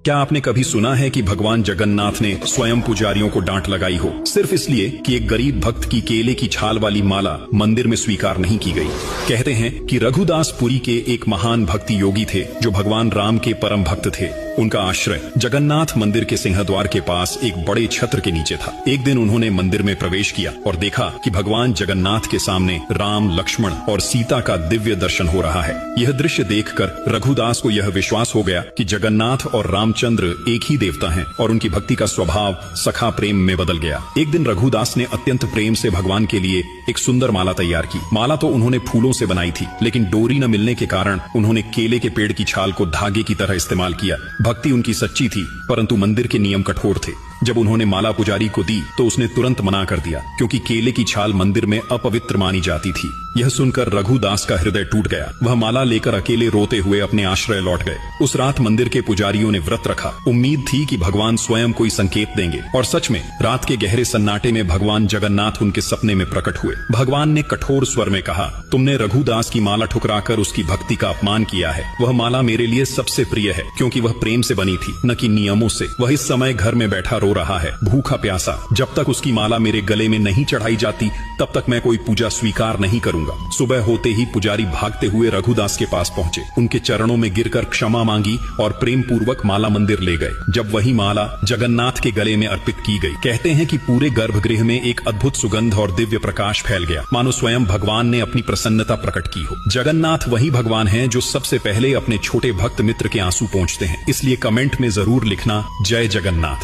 क्या आपने कभी सुना है कि भगवान जगन्नाथ ने स्वयं पुजारियों को डांट लगाई हो, सिर्फ इसलिए कि एक गरीब भक्त की केले की छाल वाली माला मंदिर में स्वीकार नहीं की गई? कहते हैं कि रघुदास पुरी के एक महान भक्ति योगी थे जो भगवान राम के परम भक्त थे। उनका आश्रय जगन्नाथ मंदिर के सिंहद्वार के पास एक बड़े छत्र के नीचे था। एक दिन उन्होंने मंदिर में प्रवेश किया और देखा कि भगवान जगन्नाथ के सामने राम, लक्ष्मण और सीता का दिव्य दर्शन हो रहा है। यह दृश्य देखकर रघुदास को यह विश्वास हो गया कि जगन्नाथ और रामचंद्र एक ही देवता हैं और उनकी भक्ति का स्वभाव सखा प्रेम में बदल गया। एक दिन रघुदास ने अत्यंत प्रेम से भगवान के लिए एक सुंदर माला तैयार की। माला तो उन्होंने फूलों से बनाई थी, लेकिन डोरी न मिलने के कारण उन्होंने केले के पेड़ की छाल को धागे की तरह इस्तेमाल किया। भक्ति उनकी सच्ची थी, परंतु मंदिर के नियम कठोर थे। जब उन्होंने माला पुजारी को दी तो उसने तुरंत मना कर दिया, क्योंकि केले की छाल मंदिर में अपवित्र मानी जाती थी। यह सुनकर रघुदास का हृदय टूट गया। वह माला लेकर अकेले रोते हुए अपने आश्रय लौट गए। उस रात मंदिर के पुजारियों ने व्रत रखा। उम्मीद थी कि भगवान स्वयं कोई संकेत देंगे, और सच में रात के गहरे सन्नाटे में भगवान जगन्नाथ उनके सपने में प्रकट हुए। भगवान ने कठोर स्वर में कहा, तुमने रघुदास की माला ठुकराकर उसकी भक्ति का अपमान किया है। वह माला मेरे लिए सबसे प्रिय है, क्योंकि वह प्रेम से बनी थी, न कि नियमों से। वह इस समय घर में बैठा रो रहा है, भूखा प्यासा। जब तक उसकी माला मेरे गले में नहीं चढ़ाई जाती, तब तक मैं कोई पूजा स्वीकार नहीं करूंगा। सुबह होते ही पुजारी भागते हुए रघुदास के पास पहुंचे, उनके चरणों में गिरकर क्षमा मांगी और प्रेम पूर्वक माला मंदिर ले गए। जब वही माला जगन्नाथ के गले में अर्पित की गई, कहते हैं कि पूरे गर्भगृह में एक अद्भुत सुगंध और दिव्य प्रकाश फैल गया, मानो स्वयं भगवान ने अपनी प्रसन्नता प्रकट की हो। जगन्नाथ वही भगवान हैं जो सबसे पहले अपने छोटे भक्त मित्र के आंसू पोंछते हैं। इसलिए कमेंट में जरूर लिखना, जय जगन्नाथ।